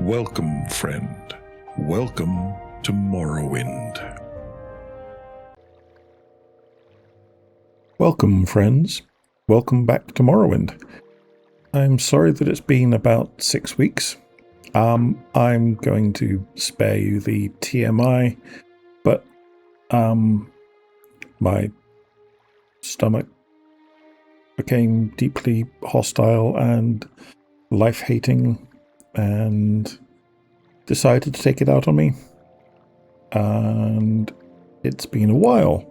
Welcome, friend. Welcome to Morrowind. Welcome, friends. Welcome back to Morrowind. I'm sorry that it's been about 6 weeks. I'm going to spare you the TMI, but my stomach became deeply hostile and life-hating and decided to take it out on me. And it's been a while,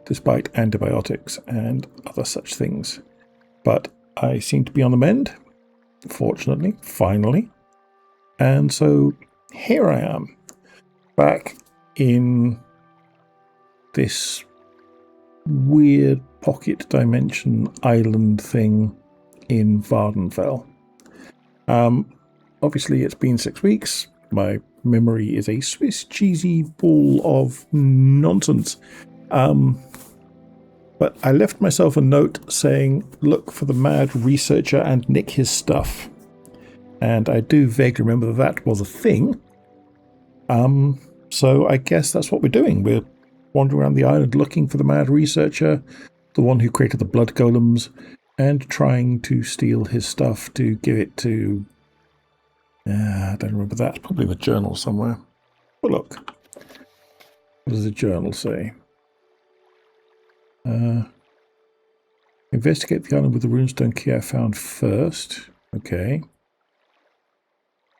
despite antibiotics and other such things. But I seem to be on the mend, fortunately, finally. And so here I am, back in this weird pocket dimension island thing in Vardenfell. Obviously it's been 6 weeks. My memory is a Swiss cheesy ball of nonsense. But I left myself a note saying, look for the mad researcher and nick his stuff. And I do vaguely remember that was a thing. So I guess that's what we're doing. We're wandering around the island looking for the mad researcher, the one who created the blood golems, and trying to steal his stuff to give it to... I don't remember that. It's probably in the journal somewhere. But look. What does the journal say? Investigate the island with the runestone key I found first. Okay.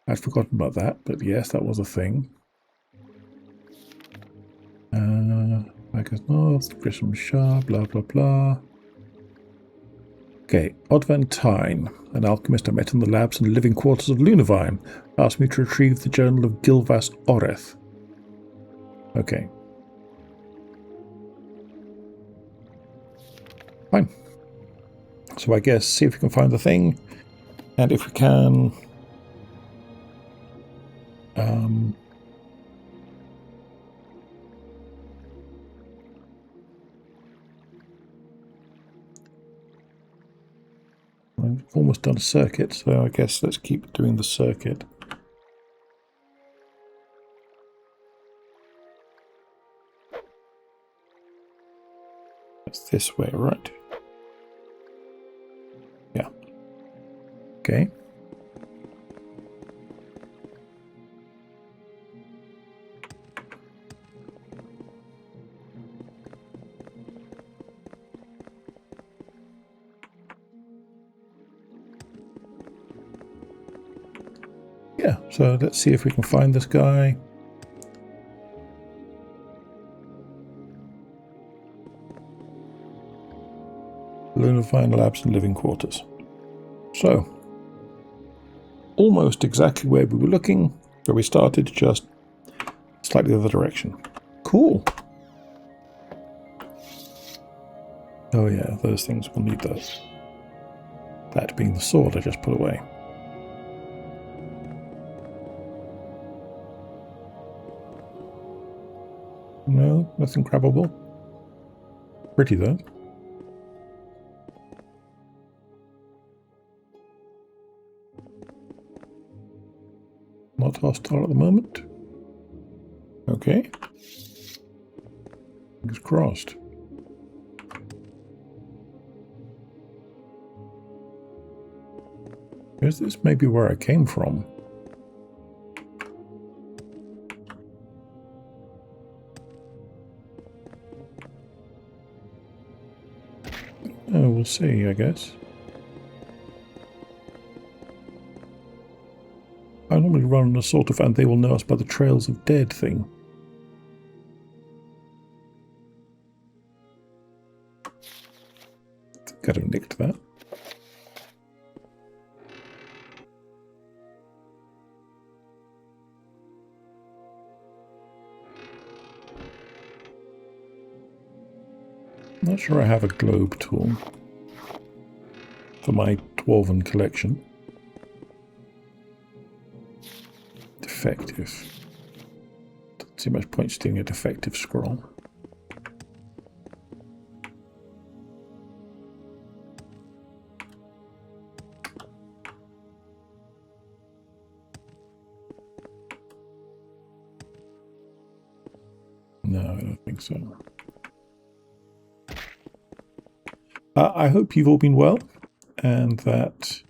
I'd forgotten about that, but yes, that was a thing. Back as north, Grissom Shah, blah blah blah. Okay, Odvantine, an alchemist I met in the labs and living quarters of Lunavine, asked me to retrieve the journal of Gilvas Oreth. Okay. Fine. So I guess see if we can find the thing, and if we can... I've almost done a circuit, so I guess let's keep doing the circuit. That's this way, right? Yeah. Okay. Yeah, so let's see if we can find this guy. Lunavine Labs and Living Quarters. So, almost exactly where we were looking, where we started, just slightly the other direction. Cool. Oh yeah, those things, we'll need those. That being the sword I just put away. No, nothing grabbable. Pretty though. Not hostile at the moment. Okay. Fingers crossed. Guess this may be where I came from. Oh, we'll see, I guess. I normally run a sort of and they will know us by the trails of dead thing. I think I'd have nicked that. Not sure I have a globe tool for my Dwarven collection. Defective. Doesn't see much point stealing a defective scroll. No, I don't think so. I hope you've all been well, and that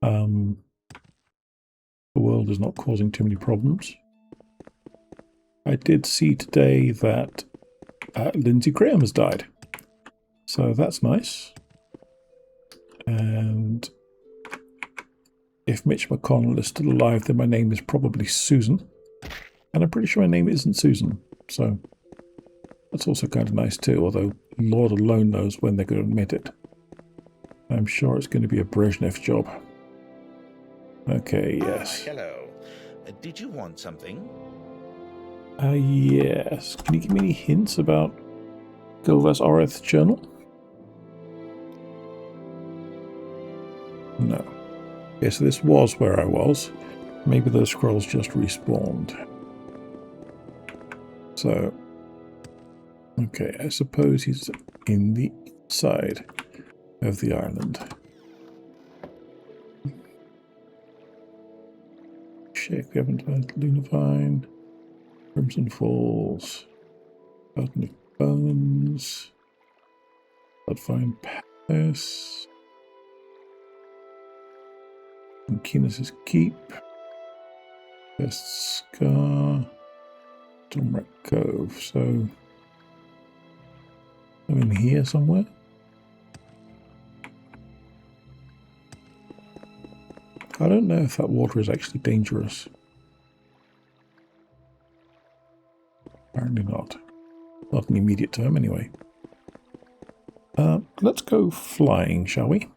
the world is not causing too many problems. I did see today that Lindsey Graham has died, so that's nice. And if Mitch McConnell is still alive, then my name is probably Susan, and I'm pretty sure my name isn't Susan, so that's also kind of nice too, although Lord alone knows when they're going to admit it. I'm sure it's going to be a Brezhnev job. Okay, yes. Hello. Did you want something? Yes. Can you give me any hints about Gilvas Oreth's journal? No. Okay, so this was where I was. Maybe those scrolls just respawned. So, okay, I suppose he's in the side of the island. Check, we haven't heard Lunavine, Crimson Falls, Garden of Bones, Bloodvine Palace, and Keenus' Keep, Best Scar, Domrek Cove. So, I'm in here somewhere. I don't know if that water is actually dangerous. Apparently not. Not in the immediate term, anyway. Let's go flying, shall we?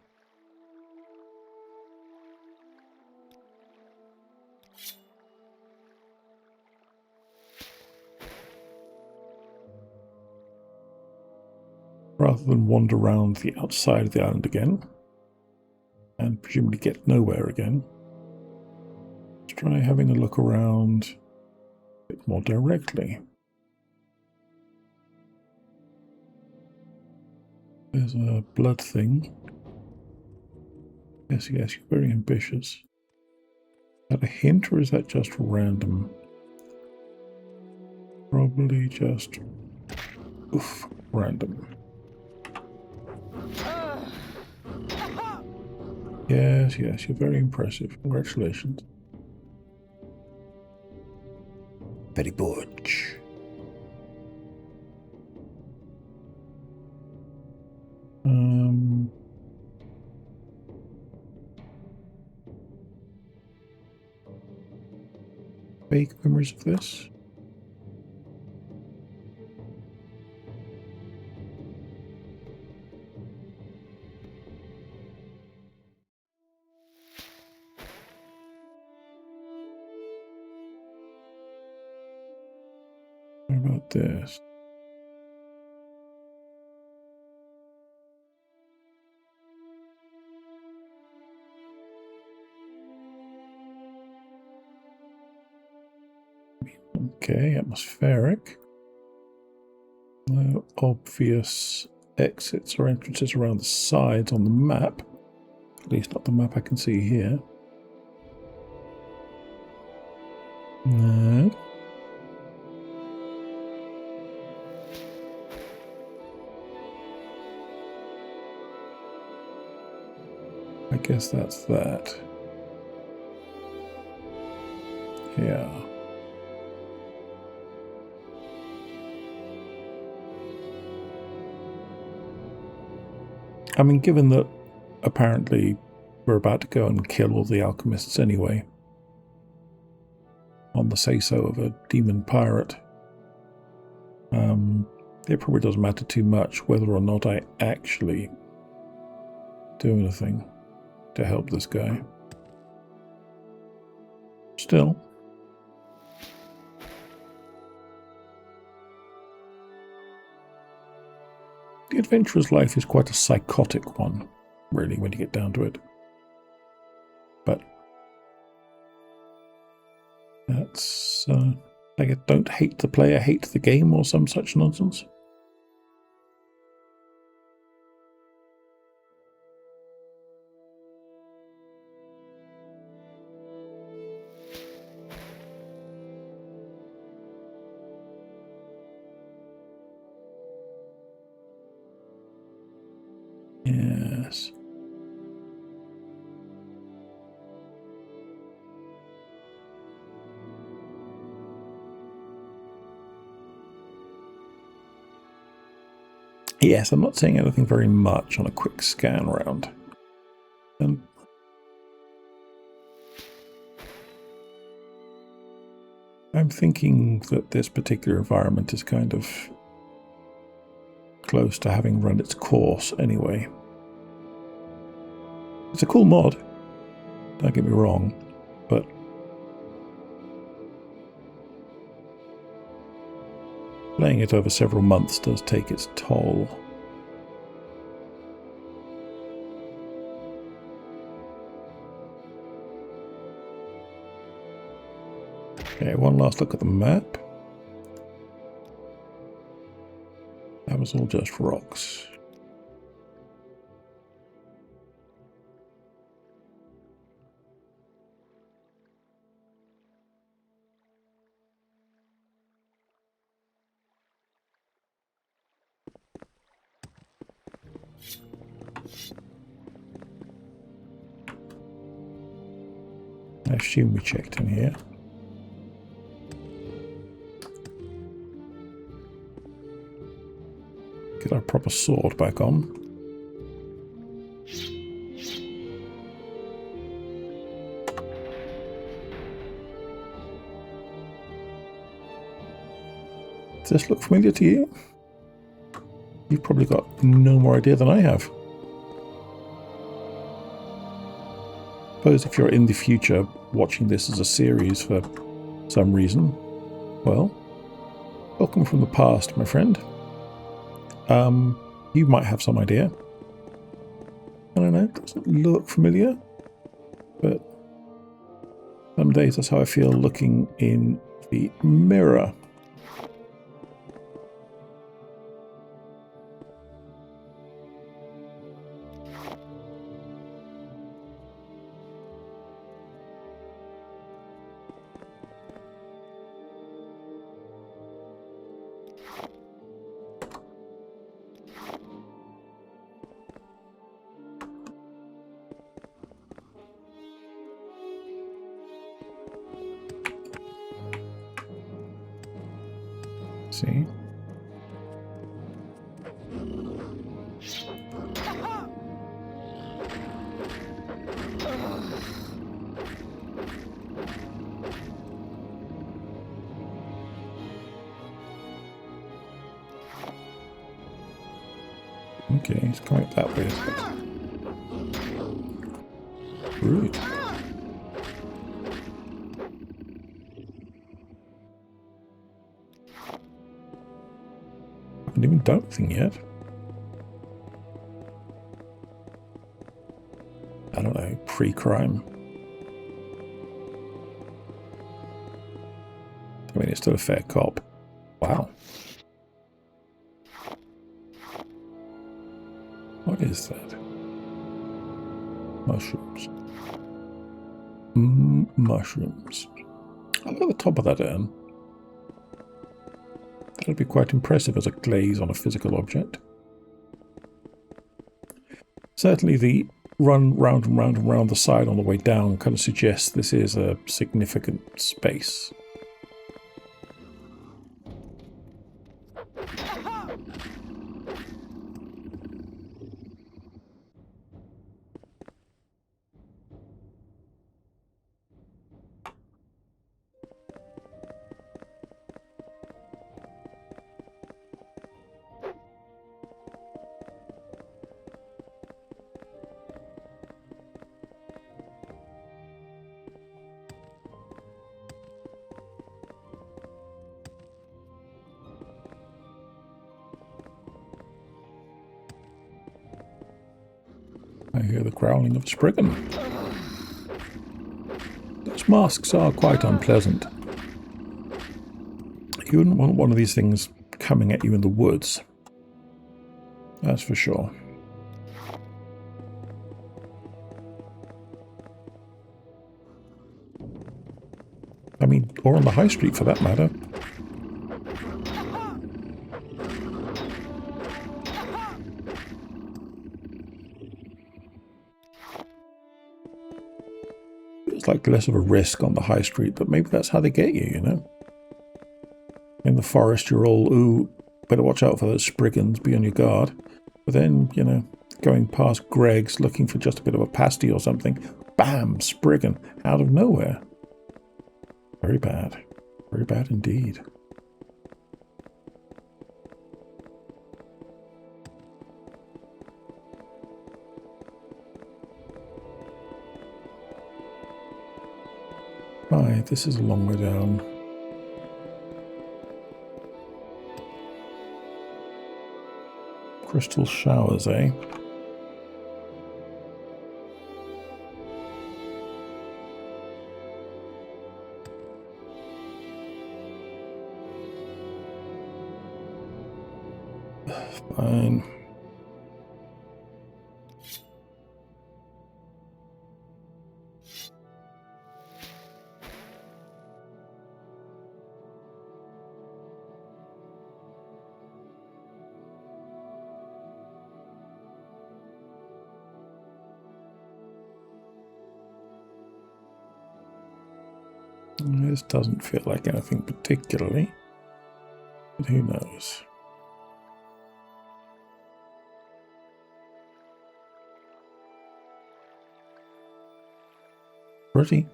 Rather than wander around the outside of the island again, and presumably get nowhere again, let's try having a look around a bit more directly. There's a blood thing. Yes, you're very ambitious. Is that a hint, or is that just random? Probably just random. Yes, you're very impressive. Congratulations. Very butch. Vague memories of this. What about this? Okay, atmospheric. No obvious exits or entrances around the sides on the map. At least not the map I can see here. No. I guess that's that. Yeah. I mean, given that apparently we're about to go and kill all the alchemists anyway, on the say-so of a demon pirate, it probably doesn't matter too much whether or not I actually do anything to help this guy. Still. The adventurer's life is quite a psychotic one, really, when you get down to it. But that's like a don't hate the player, hate the game, or some such nonsense. Yes. Yes, I'm not seeing anything very much on a quick scan round. And I'm thinking that this particular environment is kind of close to having run its course anyway. It's a cool mod, don't get me wrong, but playing it over several months does take its toll. Okay, one last look at the map. That was all just rocks. I assume we checked in here. Get our proper sword back on. Does this look familiar to you? You've probably got no more idea than I have. Suppose if you're in the future watching this as a series for some reason, well, welcome from the past, my friend. You might have some idea. I don't know, it doesn't look familiar, but some days that's how I feel looking in the mirror. See? Okay, he's going that way. Rude. Haven't even done anything yet. I don't know, pre-crime. I mean, it's still a fair cop. Wow. What is that? Mushrooms. Mushrooms. I'll look at the top of that urn. That would be quite impressive as a glaze on a physical object. Certainly the run round and round and round the side on the way down kind of suggests this is a significant space. I hear the growling of a spriggan. Those masks are quite unpleasant. You wouldn't want one of these things coming at you in the woods. That's for sure. I mean, or on the high street for that matter. it's like less of a risk on the high street, but maybe that's how they get you, you know? In the forest, you're all, ooh, better watch out for those spriggans, be on your guard. But then, you know, going past Greg's looking for just a bit of a pasty or something, bam, spriggan, out of nowhere. Very bad. Very bad indeed. Right, this is a long way down. Crystal showers, eh? Fine. This doesn't feel like anything particularly, but who knows? Pretty.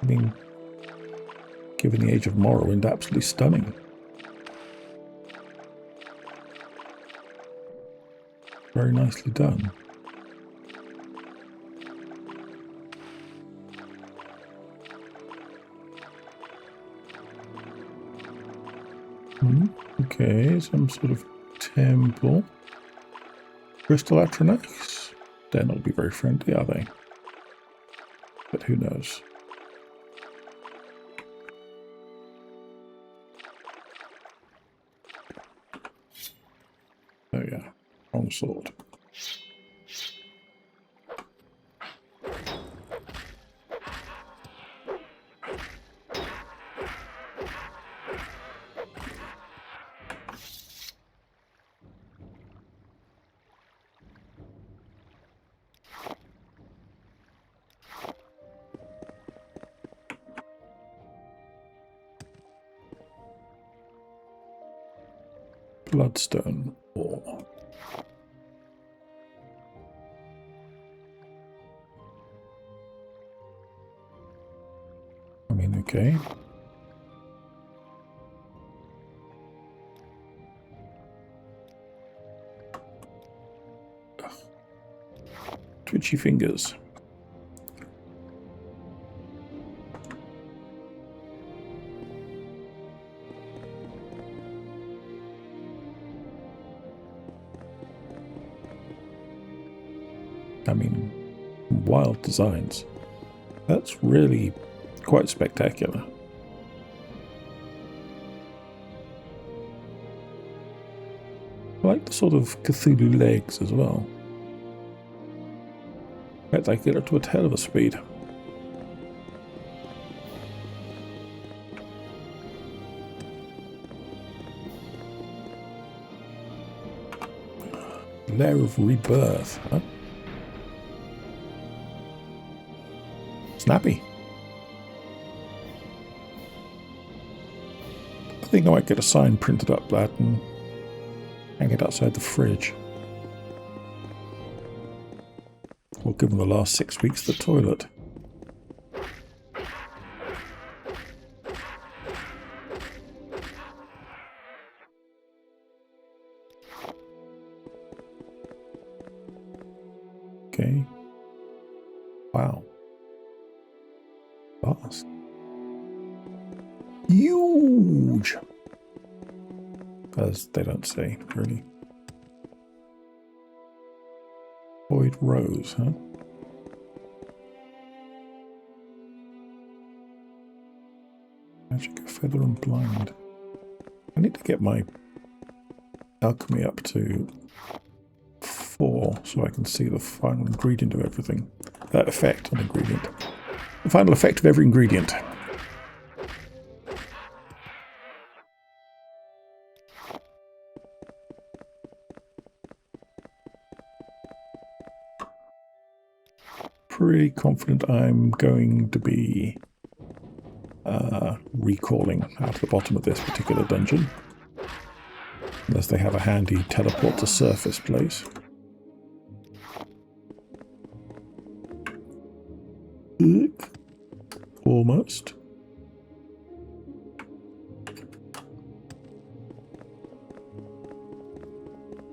I mean, given the age of Morrowind, absolutely stunning. Very nicely done. Okay, some sort of temple. Crystal Atronachs? They're not be very friendly, are they? But who knows? Oh yeah, wrong sword. Bloodstone ore. I mean, okay. Ugh. Twitchy fingers. I mean, wild designs. That's really quite spectacular. I like the sort of Cthulhu legs as well. Bet they get up to a hell of a speed. Lair of Rebirth, huh? Snappy. I think I might get a sign printed up that and hang it outside the fridge. Or give them the last 6 weeks the toilet. Okay. Wow. Fast. Huge! As they don't say, really. Void Rose, huh? Magic of Feather and Blind. I need to get my alchemy up to 4 so I can see the final ingredient of everything. That effect on ingredient. The final effect of every ingredient. pretty confident I'm going to be recalling out of the bottom of this particular dungeon. Unless they have a handy teleport to surface place. Almost.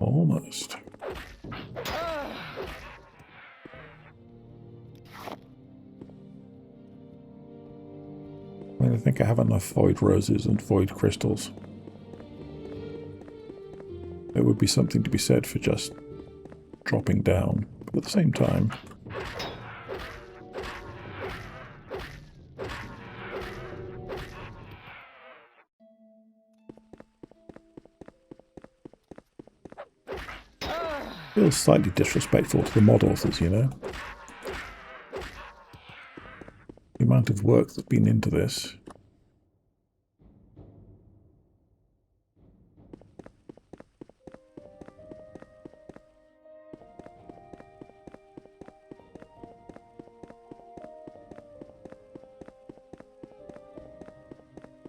Almost. I think I have enough void roses and void crystals. There would be something to be said for just dropping down, but at the same time... feels slightly disrespectful to the mod authors, you know? The amount of work that's been into this.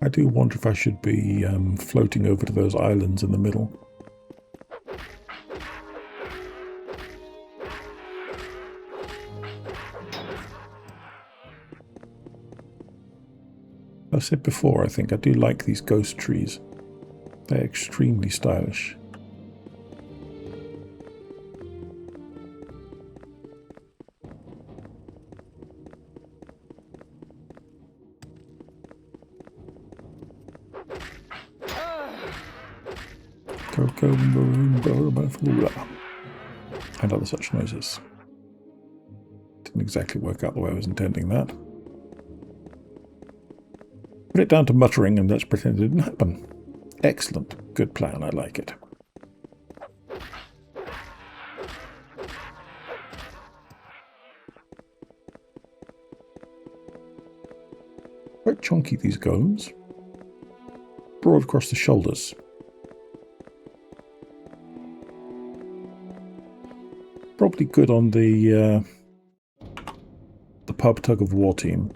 I do wonder if I should be floating over to those islands in the middle. I said before, I think I do like these ghost trees. They're extremely stylish. And other such noises. Didn't exactly work out the way I was intending that. Put it down to muttering and let's pretend it didn't happen. Excellent. Good plan. I like it. Quite chunky, these golems. Broad across the shoulders. Probably good on the pub tug of war team.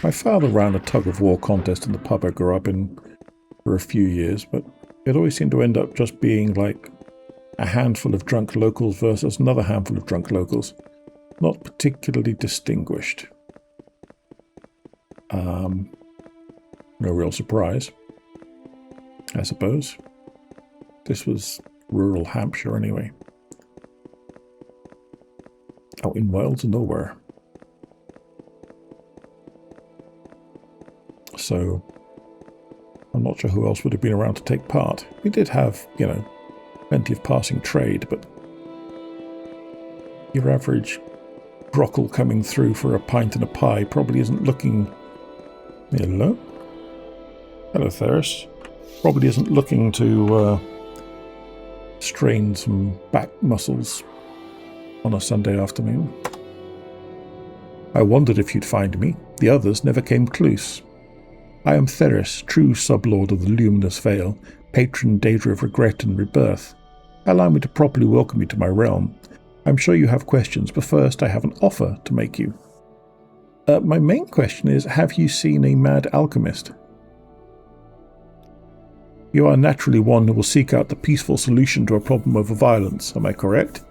My father ran a tug-of-war contest in the pub I grew up in for a few years, but it always seemed to end up just being like a handful of drunk locals versus another handful of drunk locals. Not particularly distinguished. No real surprise, I suppose. This was rural Hampshire anyway. Out in wilds of nowhere. So, I'm not sure who else would have been around to take part. We did have, you know, plenty of passing trade, but your average brockle coming through for a pint and a pie probably isn't looking... Hello? Hello, Theris. Probably isn't looking to strain some back muscles on a Sunday afternoon. I wondered if you'd find me. The others never came close. I am Theris, true sublord of the Luminous Vale, patron Daedra of Regret and Rebirth. Allow me to properly welcome you to my realm. I'm sure you have questions, but first I have an offer to make you. My main question is, have you seen a mad alchemist? You are naturally one who will seek out the peaceful solution to a problem over violence, am I correct?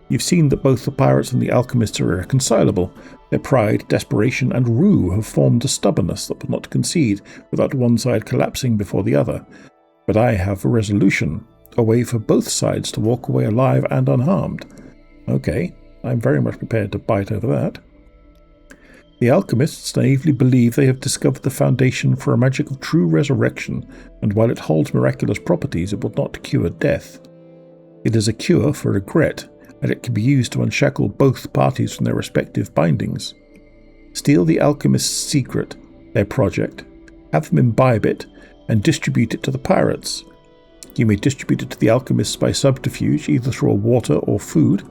You've seen that both the pirates and the alchemists are irreconcilable. Their pride, desperation, and ruse have formed a stubbornness that will not concede without one side collapsing before the other. But I have a resolution, a way for both sides to walk away alive and unharmed. Okay, I'm very much prepared to bite over that. The alchemists naively believe they have discovered the foundation for a magic of true resurrection, and while it holds miraculous properties, it will not cure death. It is a cure for regret, and it can be used to unshackle both parties from their respective bindings. Steal the alchemist's secret, their project, have them imbibe it, and distribute it to the pirates. You may distribute it to the alchemists by subterfuge, either through water or food.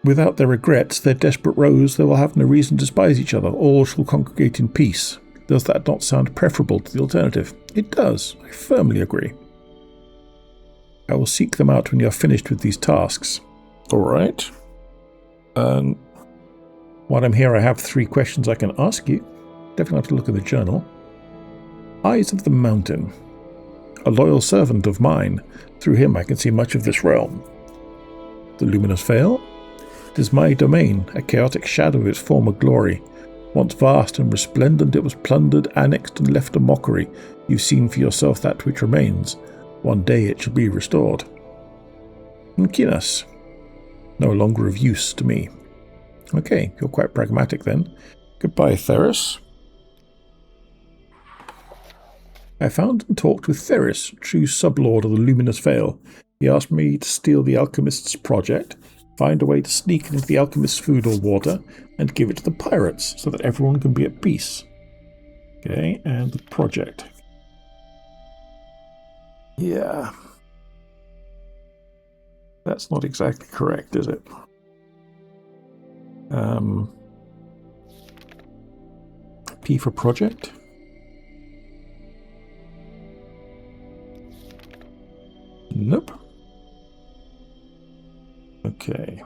Without their regrets, their desperate woes, they will have no reason to despise each other. All shall congregate in peace. Does that not sound preferable to the alternative? It does. I firmly agree. I will seek them out when you are finished with these tasks. All right. While I'm here, I have 3 questions I can ask you. Definitely have to look at the journal. Eyes of the Mountain. A loyal servant of mine. Through him I can see much of this realm. The Luminous Veil. It is my domain, a chaotic shadow of its former glory. Once vast and resplendent, it was plundered, annexed, and left a mockery. You've seen for yourself that which remains. One day it shall be restored. Nkinas. No longer of use to me. Okay, you're quite pragmatic then. Goodbye, Theris. I found and talked with Theris, true sublord of the Luminous Veil. He asked me to steal the Alchemists' project, find a way to sneak it into the Alchemists' food or water, and give it to the pirates so that everyone can be at peace. Okay, and the project. Yeah. That's not exactly correct, is it? P for project. Nope. Okay.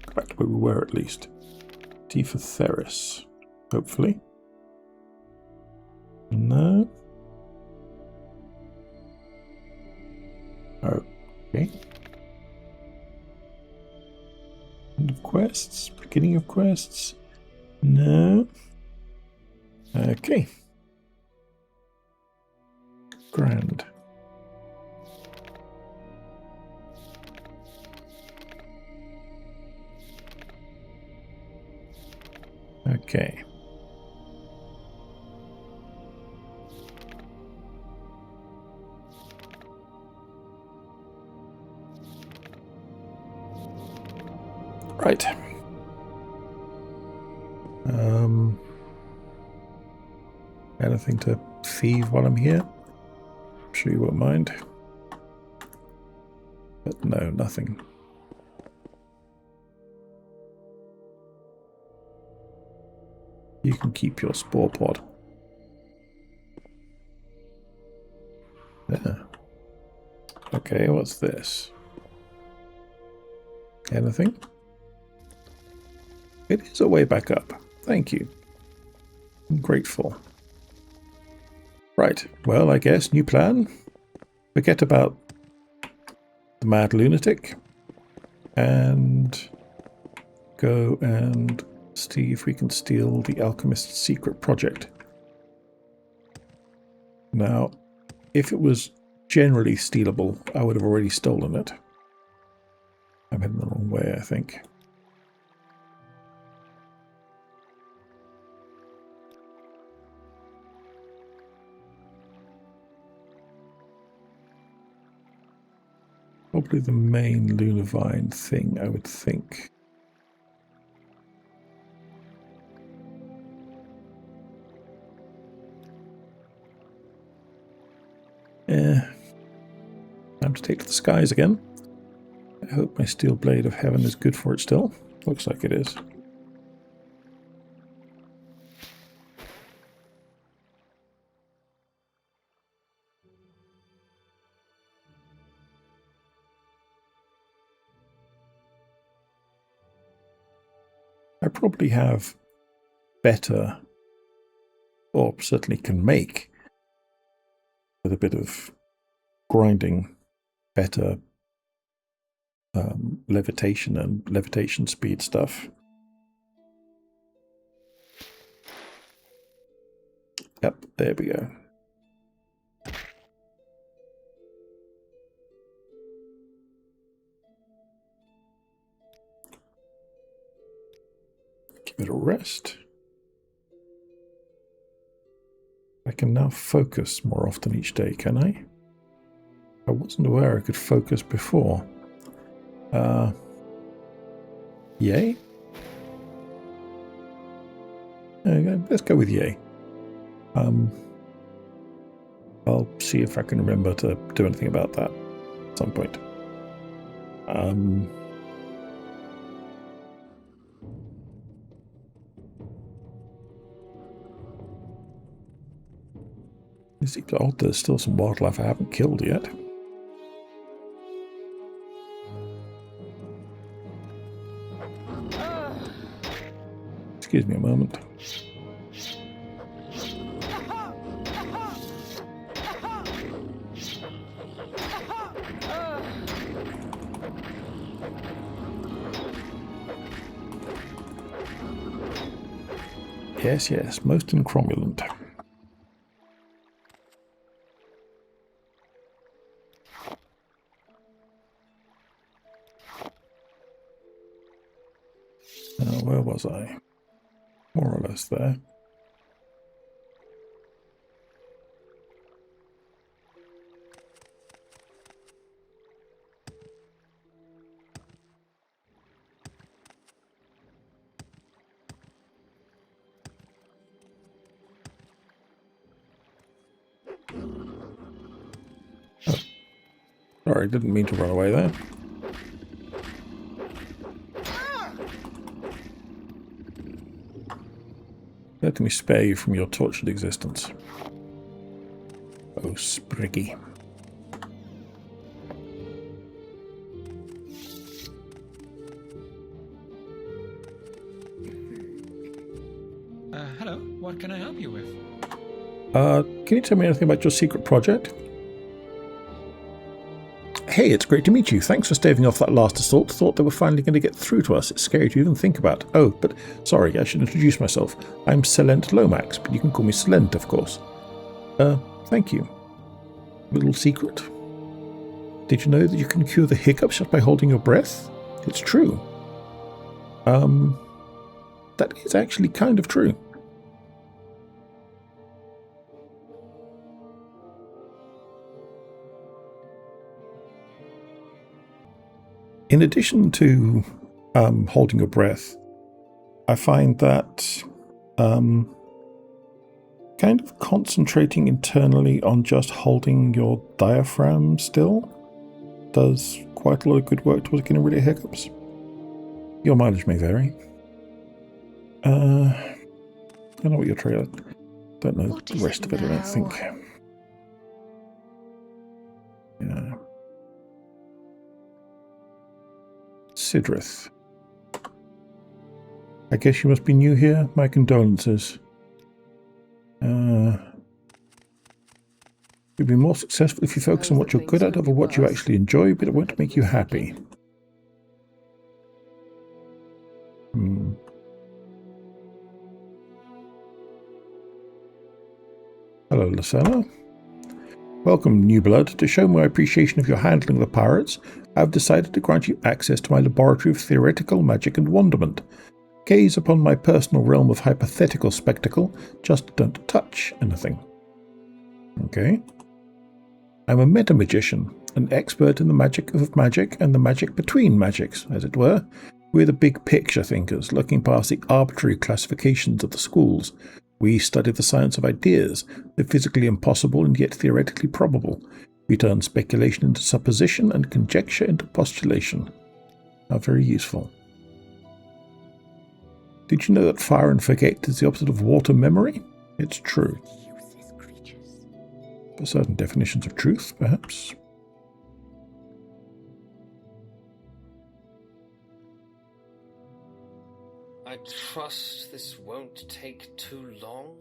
Go back to where we were at least. T for Theris. Hopefully. No. Okay. End of quests. Beginning of quests. No. Okay. Grand. Okay. Right. Anything to thieve while I'm here? I'm sure you won't mind. But no, nothing. You can keep your spore pod. Yeah. Okay, what's this? Anything? It is a way back up. Thank you. I'm grateful. Right, well, I guess, new plan. Forget about the mad lunatic. And go and see if we can steal the Alchemist's secret project. Now, if it was generally stealable, I would have already stolen it. I'm heading the wrong way, I think. Probably the main Lunavine thing, I would think. Time to take to the skies again. I hope my steel blade of heaven is good for it still. Looks like it is. I probably have better, or certainly can make, with a bit of grinding, better levitation and levitation speed stuff. Yep, there we go. Give it a rest. I can now focus more often each day, can I? I wasn't aware I could focus before. Yay? Let's go with yay. I'll see if I can remember to do anything about that at some point. It seems odd there's still some wildlife I haven't killed yet. Excuse me a moment. Yes, yes, most incromulent. Where was I? More or less there. Oh. Sorry, didn't mean to run away there. Let me spare you from your tortured existence. Oh, Spriggy. Hello, what can I help you with? Can you tell me anything about your secret project? Hey, it's great to meet you. Thanks for staving off that last assault. Thought they were finally going to get through to us. It's scary to even think about. Oh, but sorry, I should introduce myself. I'm Silent Lomax, but you can call me Silent, of course. Thank you. Little secret. Did you know that you can cure the hiccups just by holding your breath? It's true. That is actually kind of true. In addition to holding your breath, I find that kind of concentrating internally on just holding your diaphragm still does quite a lot of good work towards getting rid of hiccups. Your mileage may vary. I don't know what your trailer. Don't know what the rest of it, I don't think. Yeah. Sidrith. I guess you must be new here. My condolences. You'll be more successful if you focus on what you're good at over what you actually enjoy, but it won't make you happy. Hello, Lacella. Welcome, new blood. To show my appreciation of your handling of the pirates, I have decided to grant you access to my laboratory of theoretical magic and wonderment. Gaze upon my personal realm of hypothetical spectacle, just don't touch anything. Okay. I'm a meta-magician, an expert in the magic of magic and the magic between magics, as it were. We're the big picture thinkers, looking past the arbitrary classifications of the schools. We study the science of ideas, the physically impossible and yet theoretically probable. We turn speculation into supposition and conjecture into postulation. How very useful. Did you know that fire and forget is the opposite of water memory? It's true. For certain definitions of truth, perhaps. I trust this won't take too long.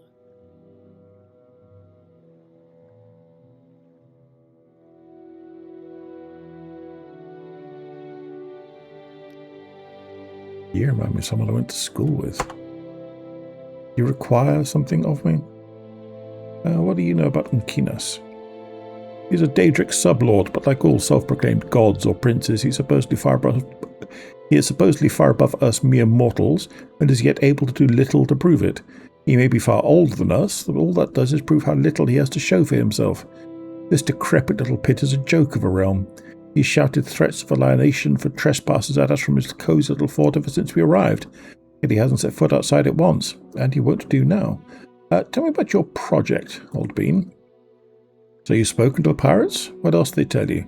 You remind me of someone I went to school with. You require something of me? What do you know about Unkinas? He's a Daedric sublord, but like all self-proclaimed gods or princes, he is supposedly far above us mere mortals, and is yet able to do little to prove it. He may be far older than us, but all that does is prove how little he has to show for himself. This decrepit little pit is a joke of a realm. He's shouted threats of alienation for trespassers at us from his cozy little fort ever since we arrived, yet he hasn't set foot outside it once, and he won't do now. Tell me about your project, old bean. So you've spoken to the pirates? What else did they tell you?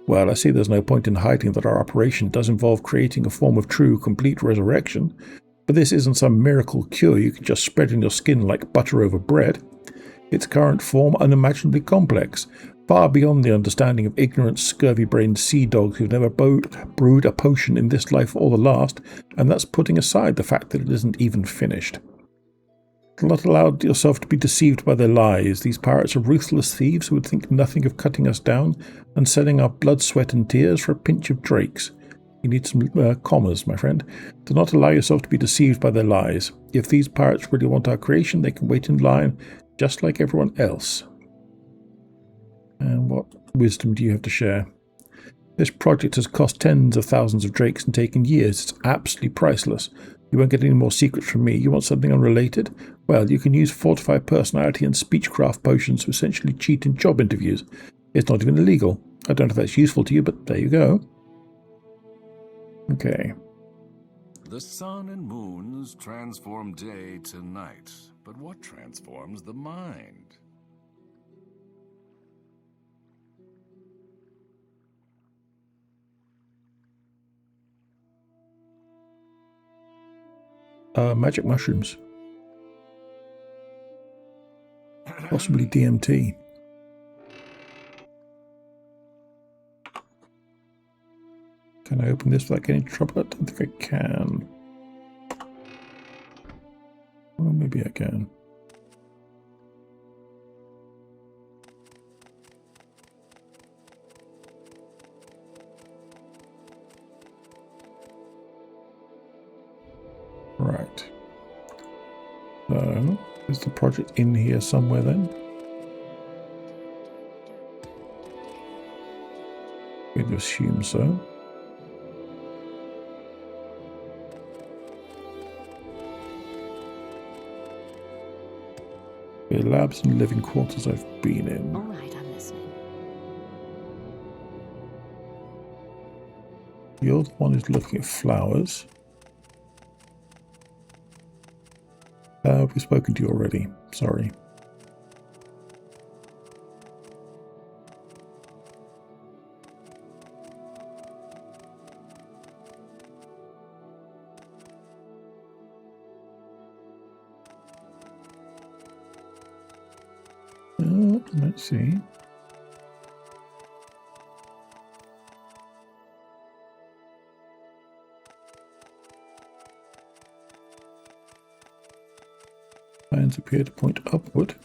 Well, I see there's no point in hiding that our operation does involve creating a form of true, complete resurrection. But this isn't some miracle cure you can just spread on your skin like butter over bread. its current form unimaginably complex, far beyond the understanding of ignorant, scurvy-brained sea dogs who've never brewed a potion in this life or the last, and that's putting aside the fact that it isn't even finished. Do not allow yourself to be deceived by their lies. These pirates are ruthless thieves who would think nothing of cutting us down and selling our blood, sweat and tears for a pinch of drakes. You need some commas, my friend. Do not allow yourself to be deceived by their lies. If these pirates really want our creation, they can wait in line just like everyone else. And what wisdom do you have to share? This project has cost tens of thousands of drakes and taken years. It's absolutely priceless. You won't get any more secrets from me. You want something unrelated? Well, you can use fortified personality and speechcraft potions to essentially cheat in job interviews. It's not even illegal. I don't know if that's useful to you, but there you go. Okay. The sun and moons transform day to night, but what transforms the mind? Magic mushrooms. Possibly DMT. Can I open this without getting in trouble? I don't think I can. Well, maybe I can. Right. So, is the project in here somewhere then? We'd assume so. Okay, labs and living quarters I've been in. All right, I'm listening. The other one is looking at flowers. We've spoken to you already. Sorry. Let's see. Lines appear to point upward.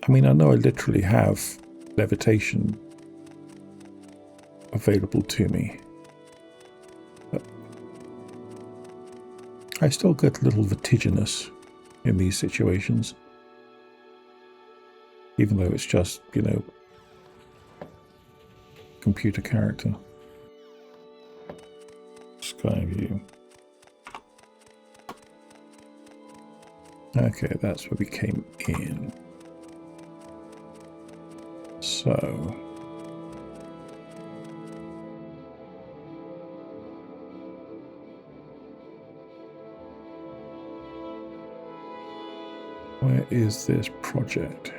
I mean, I know I literally have levitation available to me, but I still get a little vertiginous in these situations, even though it's just, you know, computer character. Sky view. Okay, that's where we came in. So, where is this project?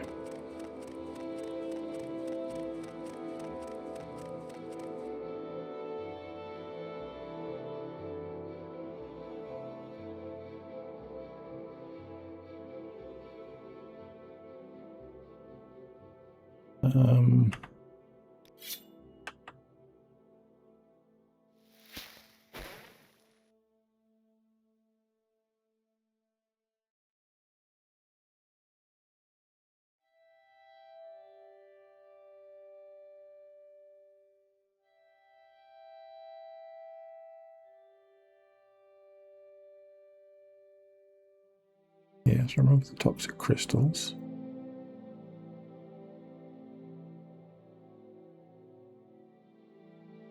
Yes, I remember the toxic crystals.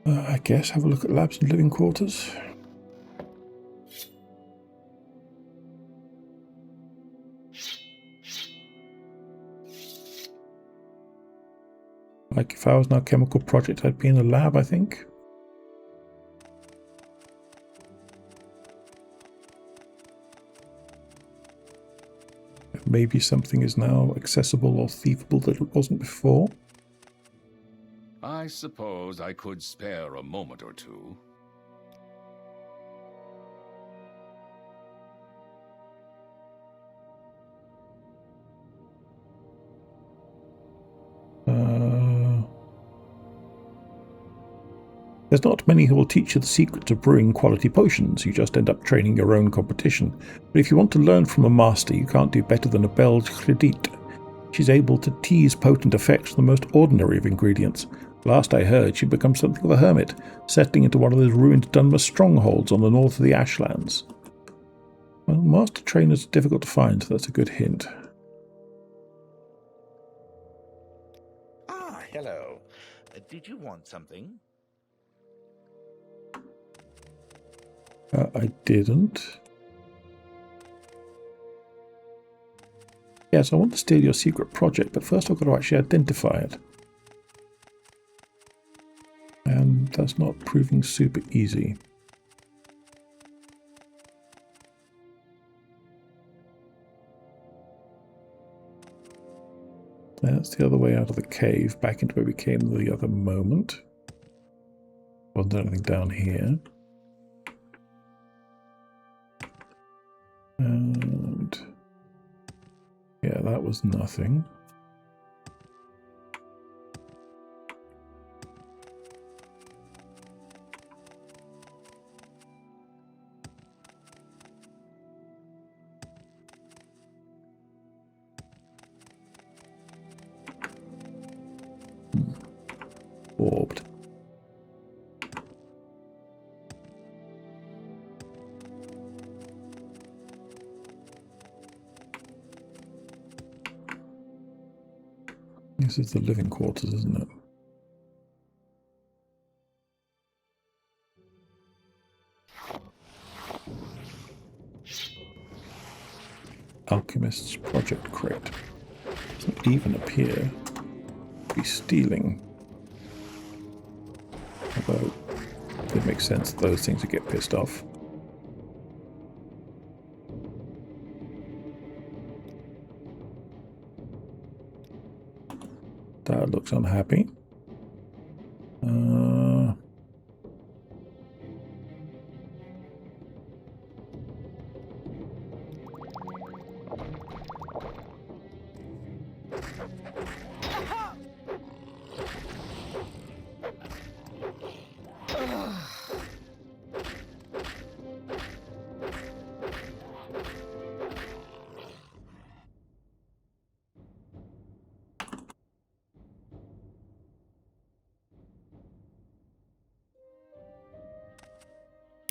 I guess have a look at labs and living quarters. Like if I was in a chemical project, I'd be in a lab, I think. maybe something is now accessible or thievable that it wasn't before. I suppose I could spare a moment or two. There's not many who will teach you the secret of brewing quality potions. You just end up training your own competition. But if you want to learn from a master, you can't do better than a Belge Credit. She's able to tease potent effects from the most ordinary of ingredients. Last I heard, she'd become something of a hermit, settling into one of those ruined Dunmer strongholds on the north of the Ashlands. Well, master trainers are difficult to find, so that's a good hint. Ah, hello. Did you want something? I didn't. Yes, I want to steal your secret project, but first I've got to actually identify it. And that's not proving super easy. That's the other way out of the cave, back into where we came the other moment. Wasn't there anything down here? And yeah, that was nothing. Orbed. This is the living quarters, isn't it? Alchemists project crate. Doesn't even appear to be stealing. Although it makes sense that those things would get pissed off. That looks unhappy.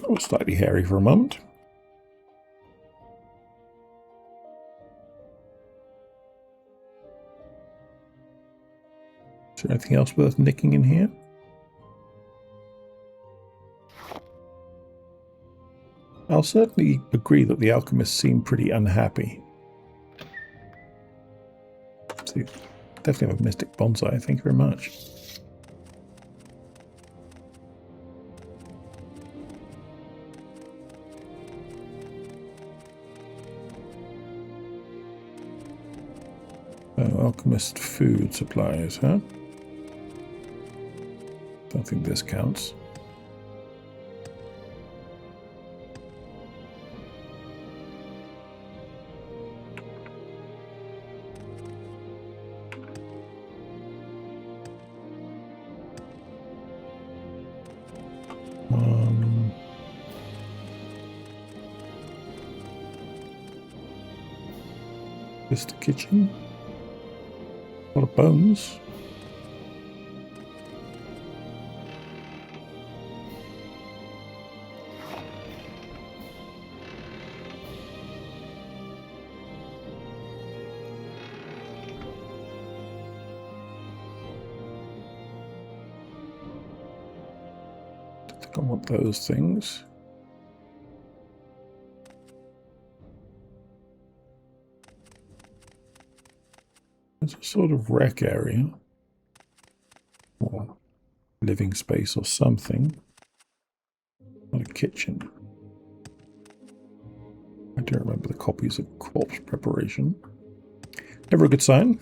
Oh, slightly hairy for a moment. Is there anything else worth nicking in here? I'll certainly agree that the alchemists seem pretty unhappy. See, definitely have a mystic bonsai, thank you very much. Oh, alchemist food supplies, huh? Don't think this counts. This the kitchen. A lot of bones. I think I want those things. It's a sort of rec area, or living space or something. Not a kitchen. I don't remember the copies of corpse preparation. Never a good sign.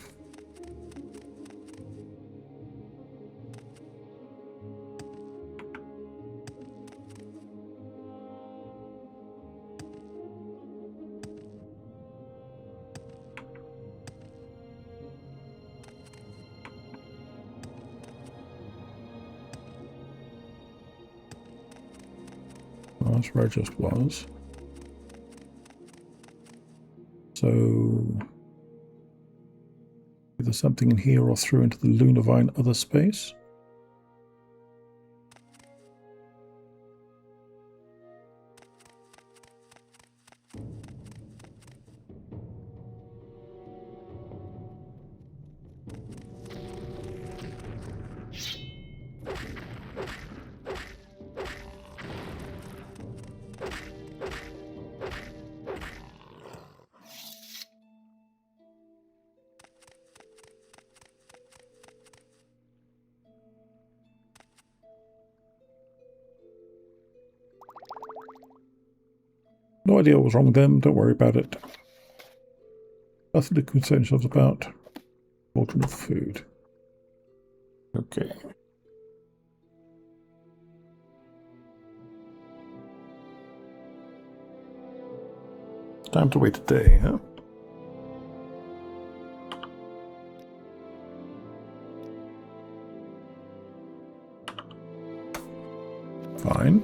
Well, that's where I just was. So either something in here or through into the Lunavine other space. No idea what was wrong with them, don't worry about it. Nothing to concern yourselves about. Cauldron of food. Okay. Time to wait a day, huh? Fine.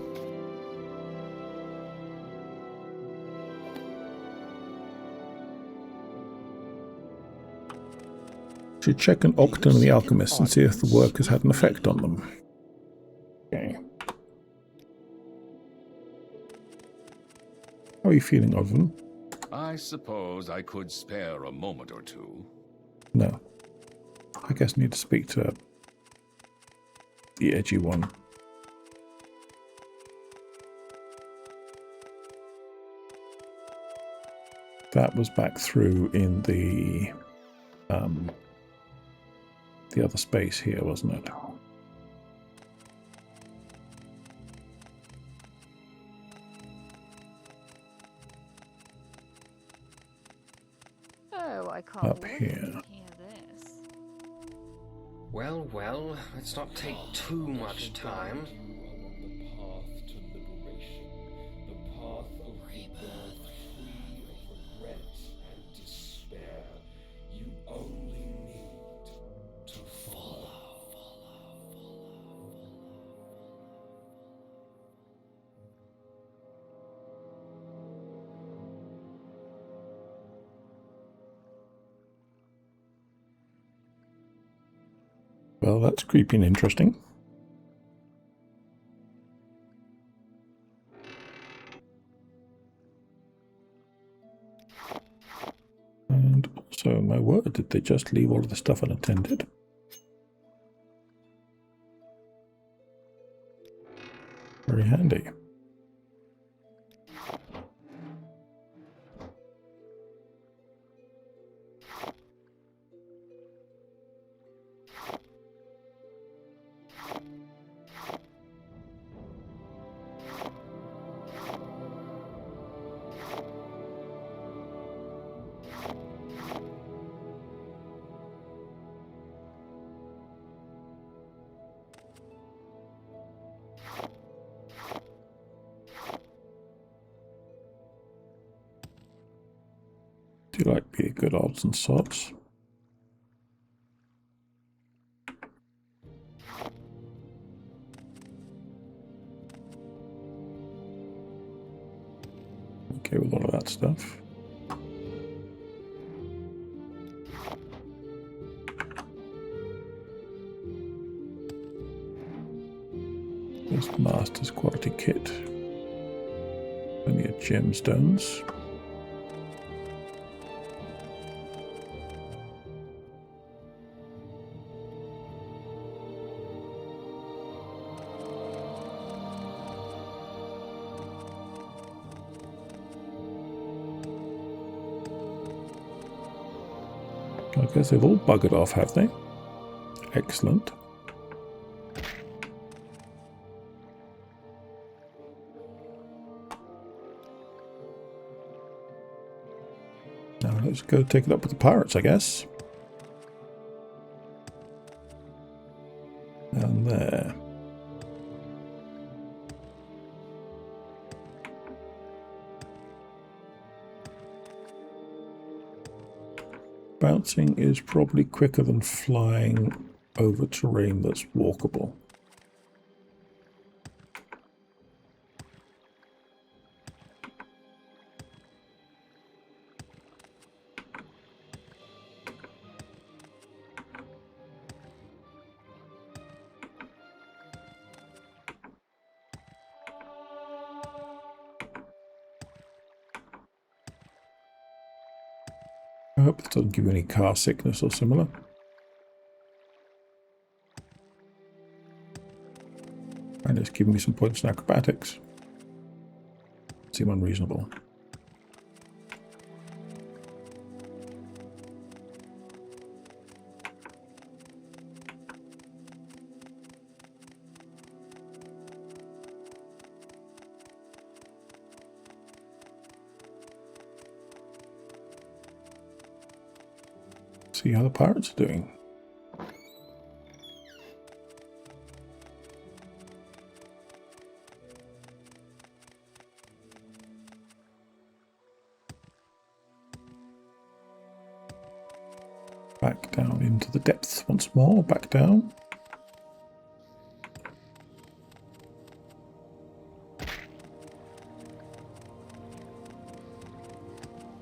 Should check an Octon and the Alchemists and see if the work has had an effect on them. Okay. How are you feeling, Odvin? I suppose I could spare a moment or two. No. I guess I need to speak to the edgy one. That was back through in the other space here, wasn't it? Oh, I can't Up wait here. to hear this. Well, well, let's not take too much time. The path to liberation, the path of rebirth, free of regret and despair. You only need to follow. Well, that's creepy and interesting. And also, my word, did they just leave all of the stuff unattended? Very handy. Do you like the good odds and sods? Okay with all of that stuff. There's the Master's Quality Kit. Plenty of gemstones. I guess they've all buggered off, have they? Excellent. Now Let's go take it up with the pirates, I guess. And there. Bouncing is probably quicker than flying over terrain that's walkable. I hope it doesn't give you any car sickness or similar. And it's giving me some points in acrobatics. Seem unreasonable. See how the pirates are doing. Back down into the depths once more, back down.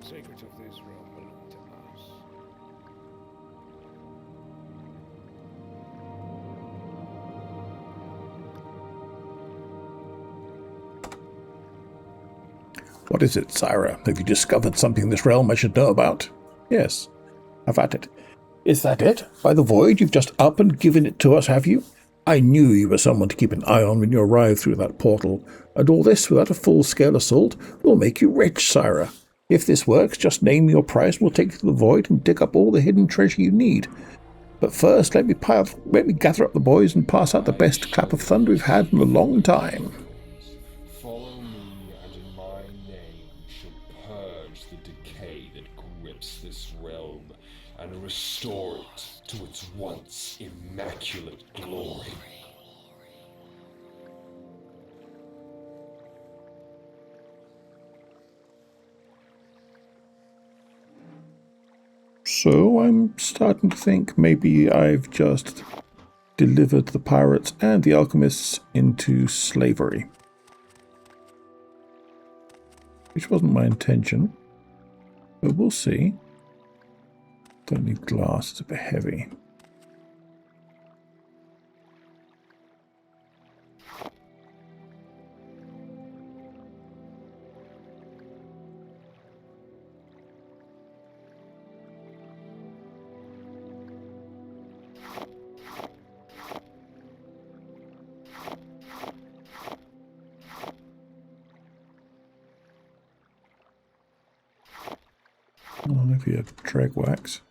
Secret of this realm belong to us. What is it, Syrah? Have you discovered something in this realm I should know about? Yes, I've had it. Is that it? By the void, you've just up and given it to us, have you? I knew you were someone to keep an eye on when you arrived through that portal, and all this without a full-scale assault will make you rich, Syrah. If this works, just name me your price and we'll take you to the void and dig up all the hidden treasure you need. But first, let me gather up the boys and pass out the best clap of thunder we've had in a long time. Follow me, and in my name shall purge the decay that grips this realm, and restore it to its once immaculate glory. So I'm starting to think maybe I've just delivered the pirates and the alchemists into slavery. Which wasn't my intention, but we'll see. Don't need glass, it's a bit heavy. Oh, if you have drag wax.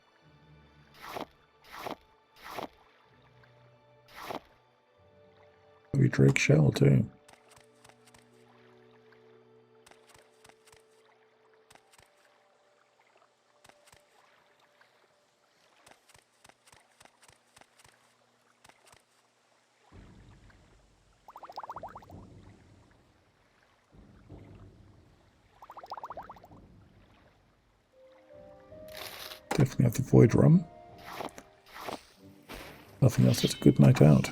Maybe drag shell too. Definitely have the void rum. Nothing else, it's a good night out.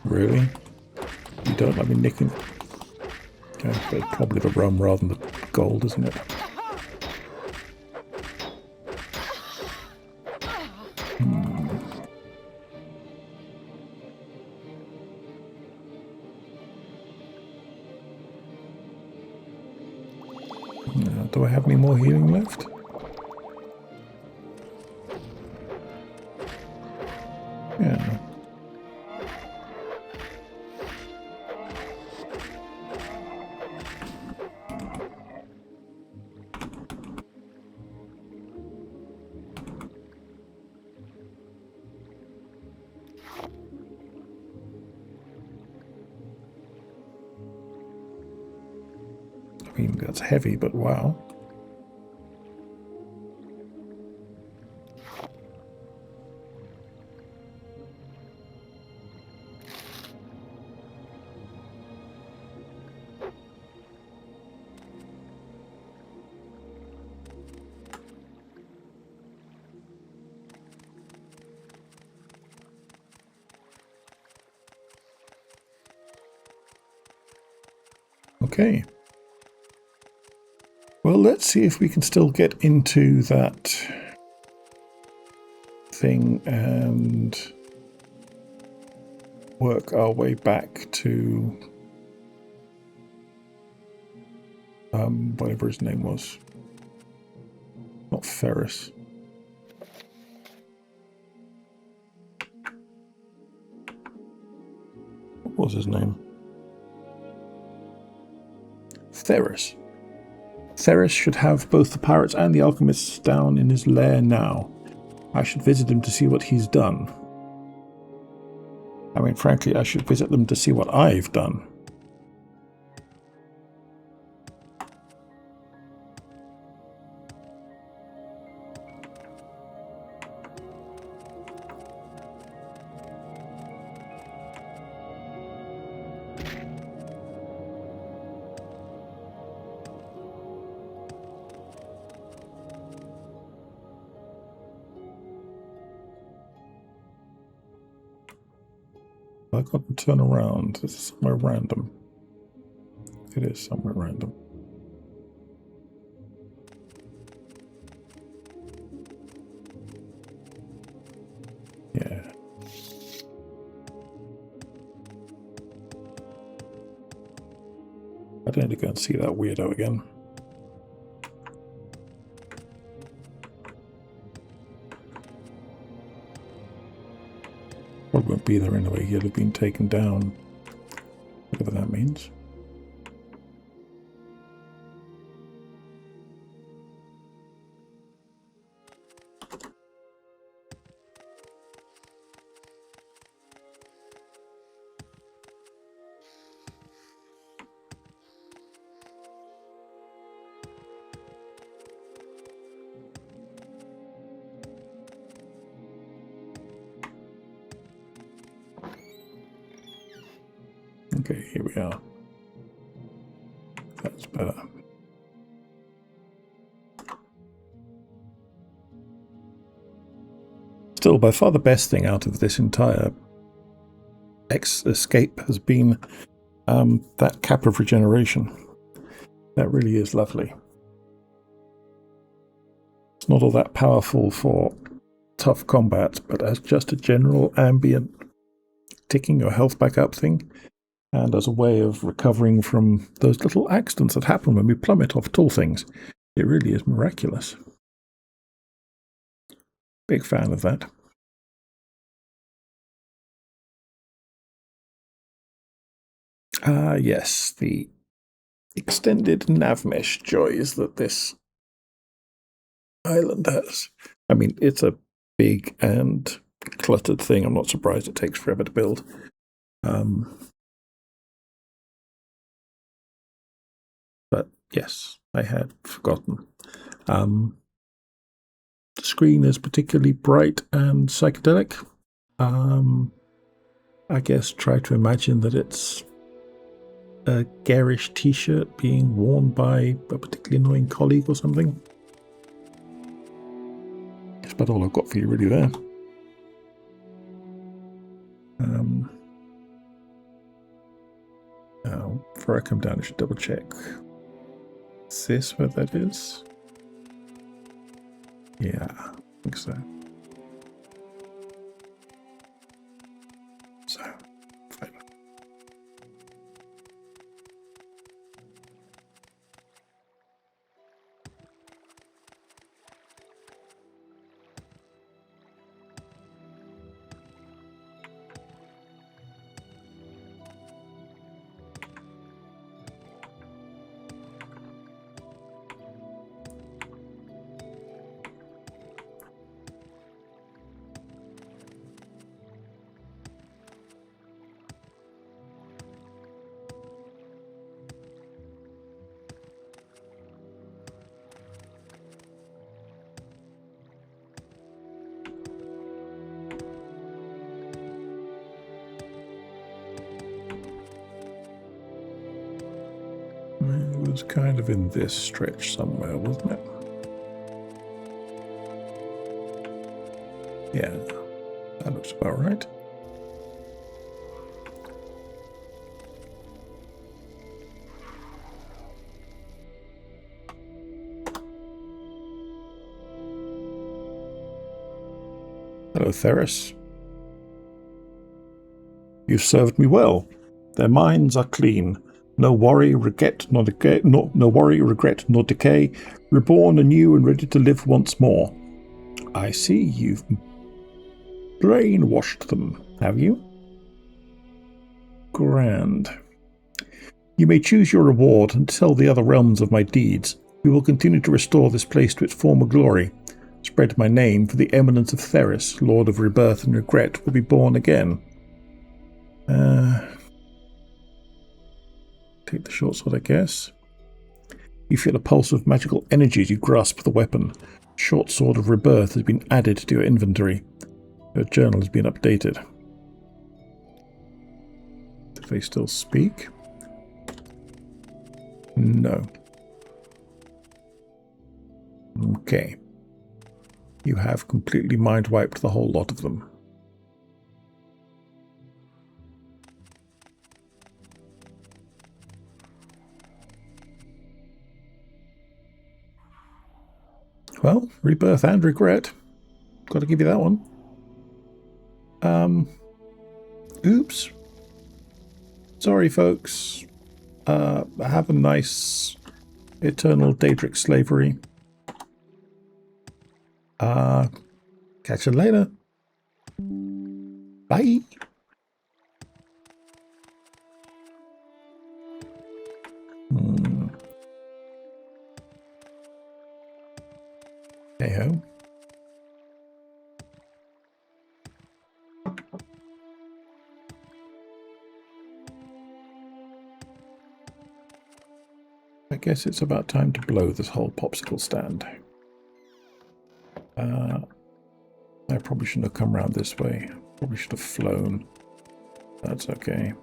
Really? You don't let me nicking? Okay, but probably the rum rather than the gold, isn't it? Do I have any more healing left? Yeah. mean, that's heavy, but wow. Okay. Well, let's see if we can still get into that thing and work our way back to whatever his name was. Not Ferris. What was his name? Theris. Theris should have both the pirates and the alchemists down in his lair now. I should visit him to see what he's done. I mean, frankly, I should visit them to see what I've done. I got to turn around. This is somewhere random. It is somewhere random. Yeah. I don't need to go and see that weirdo again. Probably won't be there anyway. He'll have been taken down. Whatever that means. Okay, here we are. That's better. Still, by far the best thing out of this entire escape has been that cap of regeneration. That really is lovely. It's not all that powerful for tough combat, but as just a general ambient ticking your health back up thing, and as a way of recovering from those little accidents that happen when we plummet off tall things, it really is miraculous. Big fan of that. Yes, the extended nav mesh joys that this island has. I mean, it's a big and cluttered thing. I'm not surprised it takes forever to build. But yes, I had forgotten. The screen is particularly bright and psychedelic. I guess try to imagine that it's a garish t-shirt being worn by a particularly annoying colleague or something. That's about all I've got for you really there. Now, before I come down, I should double check. Is this where that is? Yeah, I think so. So, fine. It was kind of in this stretch somewhere, wasn't it? Yeah, that looks about right. Hello, Theris. You've served me well. Their minds are clean. No worry, regret, nor decay. No worry, regret, nor decay. Reborn anew and ready to live once more. I see you've brainwashed them, have you? Grand. You may choose your reward and tell the other realms of my deeds. We will continue to restore this place to its former glory. Spread my name, for the eminence of Theris, Lord of Rebirth and Regret, will be born again. Take the short sword, I guess. You feel a pulse of magical energy as you grasp the weapon. Short sword of Rebirth has been added to your inventory. Your journal has been updated. Do they still speak? No. Okay. You have completely mind-wiped the whole lot of them. Well, Rebirth and Regret. Got to give you that one. Oops. Sorry, folks. Have a nice eternal Daedric slavery. Catch you later. Bye. Hey ho. I guess it's about time to blow this whole popsicle stand. I probably shouldn't have come around this way. Probably should have flown. That's okay.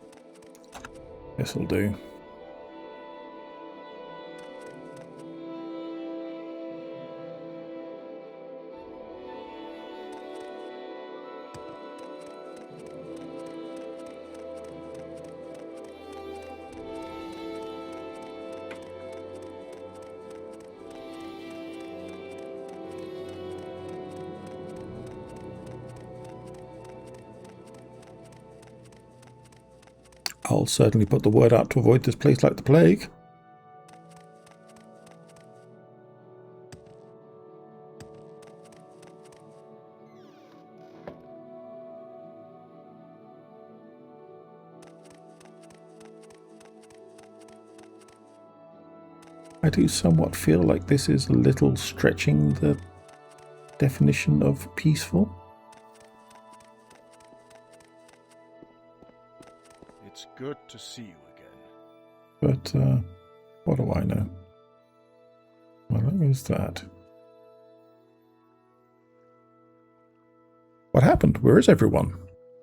This'll do. I'll certainly put the word out to avoid this place like the plague. I do somewhat feel like this is a little stretching the definition of peaceful. It's good to see you again. But, what do I know? What is that? What happened? Where is everyone?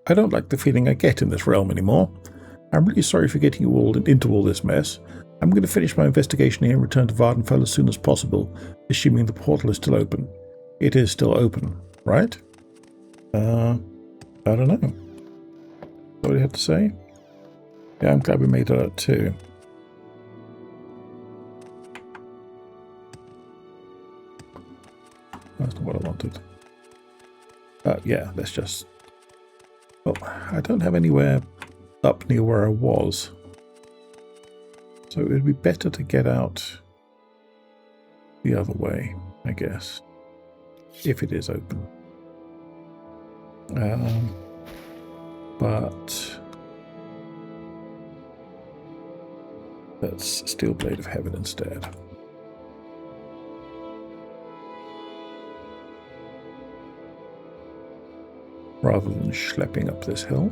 I don't like the feeling I get in this realm anymore. I'm really sorry for getting you all into all this mess. I'm going to finish my investigation here and return to Vardenfell as soon as possible, assuming the portal is still open. It is still open, right? I don't know. What do you have to say? Yeah, I'm glad we made it out too. That's not what I wanted. Yeah, let's just... Well, I don't have anywhere up near where I was. So it would be better to get out the other way, I guess. If it is open. But... Let's Steel Blade of Heaven instead. Rather than schlepping up this hill.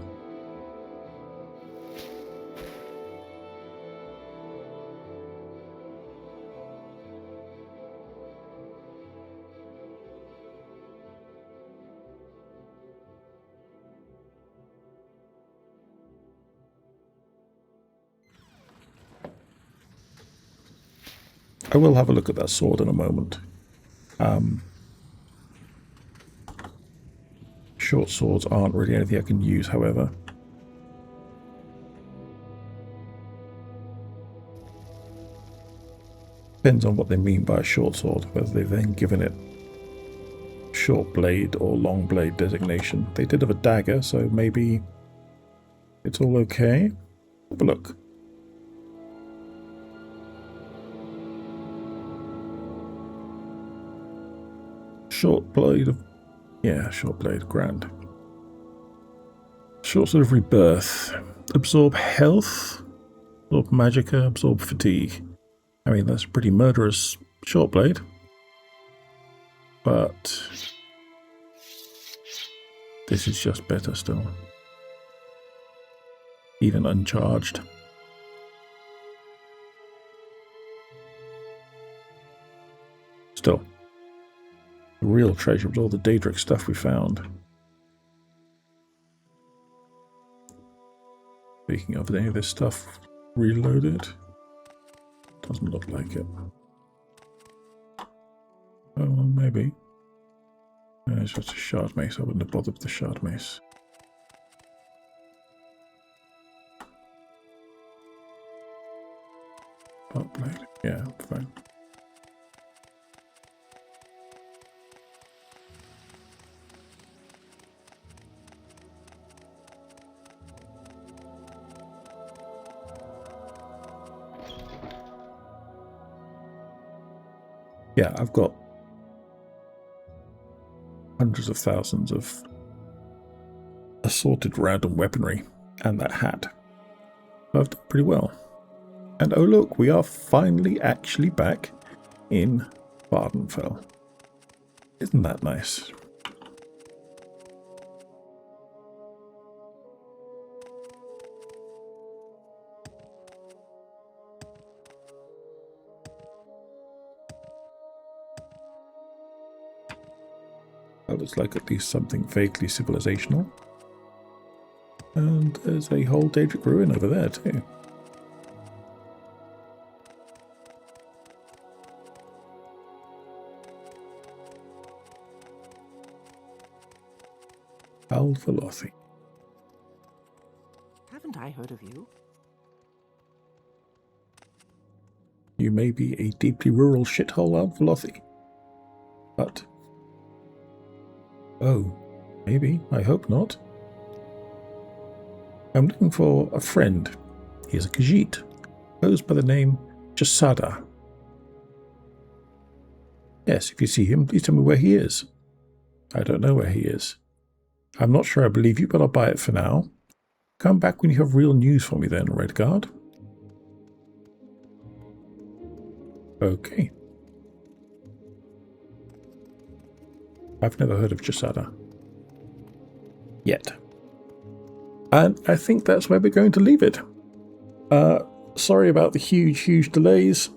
I will have a look at that sword in a moment. Short swords aren't really anything I can use, however. Depends on what they mean by a short sword, whether they've then given it short blade or long blade designation. They did have a dagger, so maybe it's all okay. Have a look. Short blade of... yeah, short blade, grand. Short sword of rebirth. Absorb health, absorb magicka, absorb fatigue. I mean, that's a pretty murderous short blade. But this is just better still. Even uncharged. Still. The real treasure was all the Daedric stuff we found. Speaking of, any of this stuff reloaded? Doesn't look like it. Oh, well, maybe. No, it's just a shard mace. I wouldn't have bothered with the shard mace. Part blade. Yeah, fine. Yeah, I've got hundreds of thousands of assorted random weaponry and that hat. I've done pretty well. And oh look, we are finally actually back in Vvardenfell. Isn't that nice? That looks like at least something vaguely civilizational. And there's a whole Daedric ruin over there too. Al-Velothi. Haven't I heard of you? You may be a deeply rural shithole, Al-Velothi. But... oh, maybe. I hope not. I'm looking for a friend. He is a Khajiit, goes by the name Jasada. Yes, if you see him, please tell me where he is. I don't know where he is. I'm not sure I believe you, but I'll buy it for now. Come back when you have real news for me then, Redguard. Okay. I've never heard of Jasada. Yet. And I think that's where we're going to leave it. Sorry about the huge delays.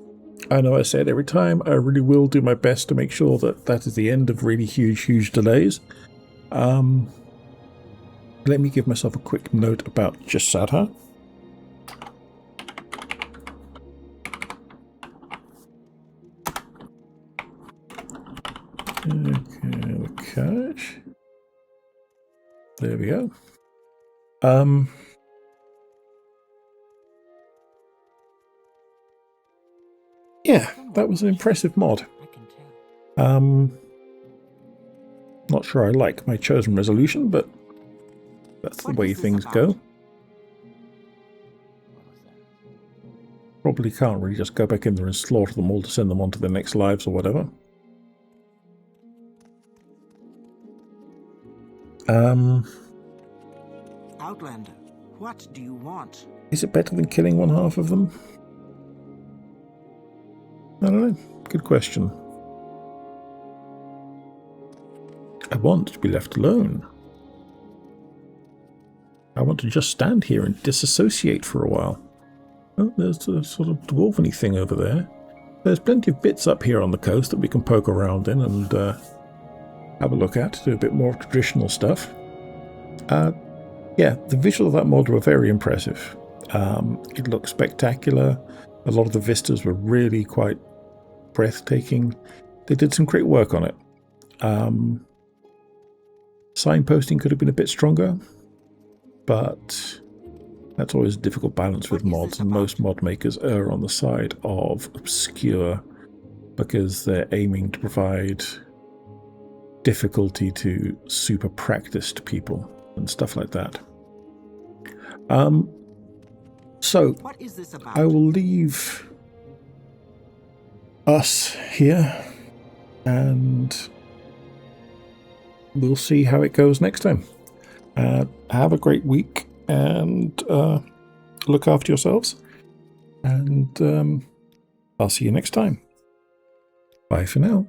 I know I say it every time. I really will do my best to make sure that that is the end of really huge delays. Let me give myself a quick note about Jasada. Okay. There we go. Yeah, that was an impressive mod. Not sure I like my chosen resolution, but that's the way things go. Probably can't really just go back in there and slaughter them all to send them on to their next lives or whatever. Outlander, what do you want? Is it better than killing one half of them? I don't know. Good question. I want to be left alone. I want to just stand here and disassociate for a while. Oh, there's a sort of dwarven-y thing over there. There's plenty of bits up here on the coast that we can poke around in and have a look at, do a bit more traditional stuff. Yeah, the visuals of that mod were very impressive. It looked spectacular. A lot of the vistas were really quite breathtaking. They did some great work on it. Signposting could have been a bit stronger, but that's always a difficult balance with mods, and most mod makers err on the side of obscure because they're aiming to provide difficulty to super practiced people and stuff like that. So What is this about? I will leave us here, and we'll see how it goes next time. Have a great week, and look after yourselves, and I'll see you next time. Bye for now.